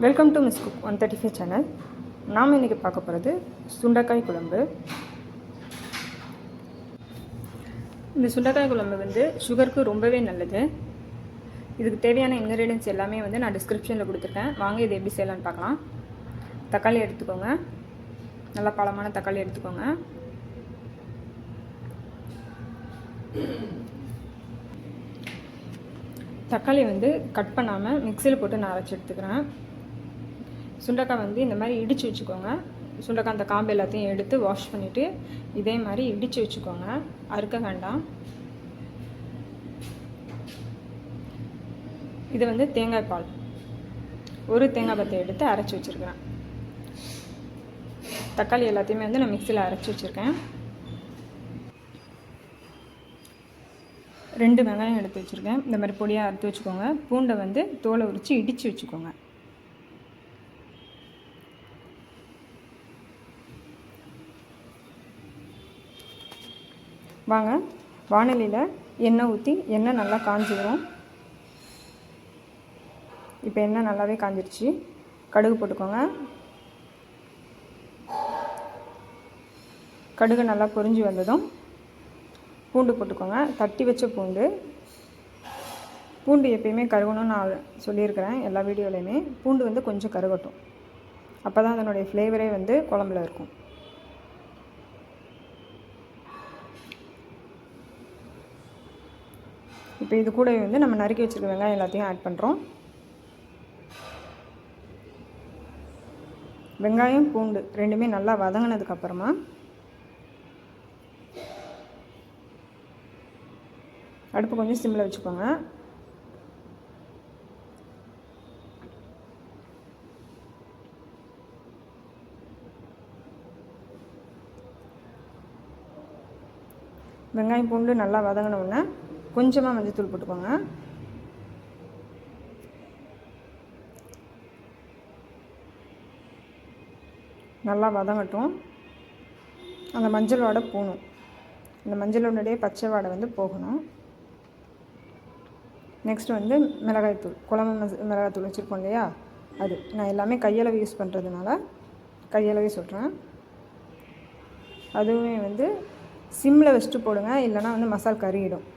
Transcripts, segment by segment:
Welcome to miss cook 135 channel. நாம் இன்றைக்கி பார்க்க போகிறது சுண்டைக்காய் குழம்பு. இந்த சுண்டைக்காய் குழம்பு வந்து சுகருக்கு ரொம்பவே நல்லது. இதுக்கு தேவையான இன்க்ரீடியன்ஸ் எல்லாமே வந்து நான் டிஸ்கிரிப்ஷனில் கொடுத்துருக்கேன். வாங்க இது எப்படி செய்யலான்னு பார்க்கலாம். தக்காளி எடுத்துக்கோங்க, நல்லா பழமான தக்காளி எடுத்துக்கோங்க. தக்காளி வந்து கட் பண்ணாமல் மிக்சியில் போட்டு நான் அரைச்சி எடுத்துக்கிறேன். சுண்டைக்காய் வந்து இந்த மாதிரி இடித்து வச்சுக்கோங்க. சுண்டைக்காய் அந்த காம்பு எல்லாத்தையும் எடுத்து வாஷ் பண்ணிவிட்டு இதே மாதிரி இடித்து வச்சுக்கோங்க, அறுக்க வேண்டாம். இது வந்து தேங்காய் பால், ஒரு தேங்காய் பத்தை எடுத்து அரைச்சி வச்சுருக்கிறேன். தக்காளி எல்லாத்தையுமே வந்து நான் மிக்சியில் அரைச்சி வச்சுருக்கேன். 2 வெங்காயம் எடுத்து வச்சுருக்கேன். இந்த மாதிரி பொடியாக அறுத்து வச்சுக்கோங்க. பூண்டை வந்து தோலை உரித்து இடித்து வச்சுக்கோங்க. வாங்க வாணலியில் எண்ணெய் ஊற்றி எண்ணெய் நல்லா காஞ்சிடும். இப்போ எண்ணெய் நல்லாவே காஞ்சிருச்சு. கடுகு போட்டுக்கோங்க. கடுகு நல்லா பொரிஞ்சு வந்ததும் பூண்டு போட்டுக்கோங்க. தட்டி வச்ச பூண்டு. பூண்டு எப்பயுமே கருகணும்னு நான் சொல்லியிருக்கிறேன் எல்லா வீடியோலையுமே. பூண்டு வந்து கொஞ்சம் கருகட்டும், அப்போ தான் அதனுடைய ஃப்ளேவரே வந்து குழம்புல இருக்கும். இப்போ இது கூட வந்து நம்ம நறுக்கி வச்சுருக்க வெங்காயம் எல்லாத்தையும் ஆட் பண்ணுறோம். வெங்காயம் பூண்டு ரெண்டுமே நல்லா வதங்கினதுக்கப்புறமா அடுப்பு கொஞ்சம் சிம்மில் வச்சுக்கோங்க. வெங்காயம் பூண்டு நல்லா வதங்கினோடனே கொஞ்சமாக மஞ்சள்தூள் போட்டுக்கோங்க. நல்லா வதங்கட்டும். அந்த மஞ்சள் வாடை போகணும். அந்த மஞ்சளோடைய பச்சை வாடை வந்து போகணும். நெக்ஸ்ட் வந்து மிளகாய்த்தூள், குழம்பு மிளகாய்த்தூள் வச்சுருப்போம் இல்லையா, அது நான் எல்லாமே கையளவு யூஸ் பண்ணுறதுனால கையளவே சொல்கிறேன். அதுவுமே வந்து சிம்மில் வச்சுட்டு போடுங்க, இல்லைனா வந்து மசால் கறியிடும்.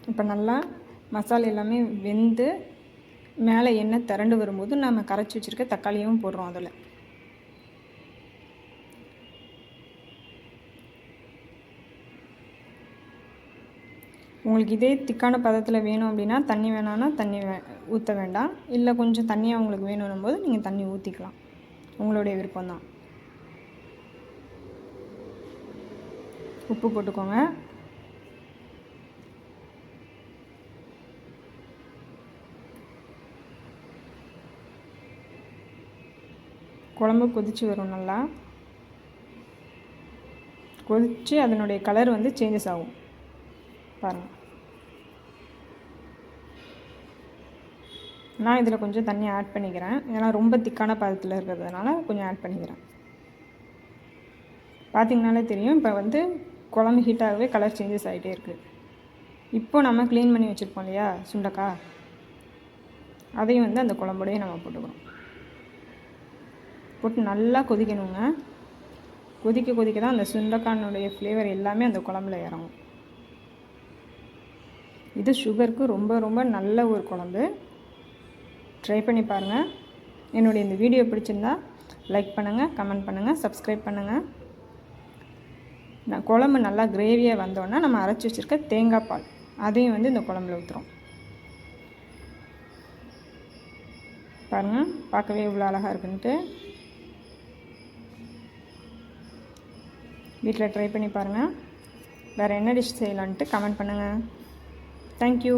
இப்போ நல்லா மசாலா எல்லாமே வெந்து மேலே எண்ணெய் திரண்டு வரும்போது நம்ம கரைச்சி வச்சுருக்க தக்காளியும் போடுறோம். அதில் உங்களுக்கு இதே திக்கான பதத்தில் வேணும் அப்படின்னா தண்ணி வேணான்னா தண்ணி ஊற்ற வேண்டாம். இல்லை கொஞ்சம் தண்ணியாக உங்களுக்கு வேணும்னும் போது நீங்கள் தண்ணி ஊற்றிக்கலாம், உங்களுடைய விருப்பம்தான். உப்பு போட்டுக்கோங்க. குழம்பு கொதித்து வரும். நல்லா கொதித்து அதனுடைய கலர் வந்து சேஞ்சஸ் ஆகும் பாருங்கள். நான் இதில் கொஞ்சம் தண்ணி ஆட் பண்ணிக்கிறேன், ஏன்னா ரொம்ப திக்கான பதத்தில் இருக்கிறதுனால கொஞ்சம் ஆட் பண்ணிக்கிறேன். பார்த்திங்கனாலே தெரியும், இப்போ வந்து குழம்பு ஹீட்டாகவே கலர் சேஞ்சஸ் ஆகிட்டே இருக்குது. இப்போ நம்ம க்ளீன் பண்ணி வச்சுருப்போம் இல்லையா சுண்டைக்காய், அதையும் வந்து அந்த குழம்போடையே நம்ம போட்டுக்கிறோம். போட்டு நல்லா கொதிக்கணுங்க. கொதிக்க கொதிக்க தான் அந்த சுண்டைக்காயினுடைய ஃப்ளேவர் எல்லாமே அந்த குழம்புல இறங்கும். இது சுகருக்கு ரொம்ப ரொம்ப நல்ல ஒரு குழம்பு. ட்ரை பண்ணி பாருங்கள். என்னுடைய இந்த வீடியோ பிடிச்சிருந்தா லைக் பண்ணுங்கள், கமெண்ட் பண்ணுங்கள், சப்ஸ்கிரைப் பண்ணுங்கள். நான் குழம்பு நல்லா கிரேவியாக வந்தோன்னா நம்ம அரைச்சி வச்சுருக்க தேங்காய் பால் அதையும் வந்து இந்த குழம்புல ஊற்றுறோம். பாருங்கள், பார்க்கவே இவ்வளோ அழகாக இருக்குன்ட்டு. வீட்டில் ட்ரை பண்ணி பாருங்கள். வேறு என்ன டிஷ் செய்யலான்ட்டு கமெண்ட் பண்ணுங்கள். தேங்க்யூ.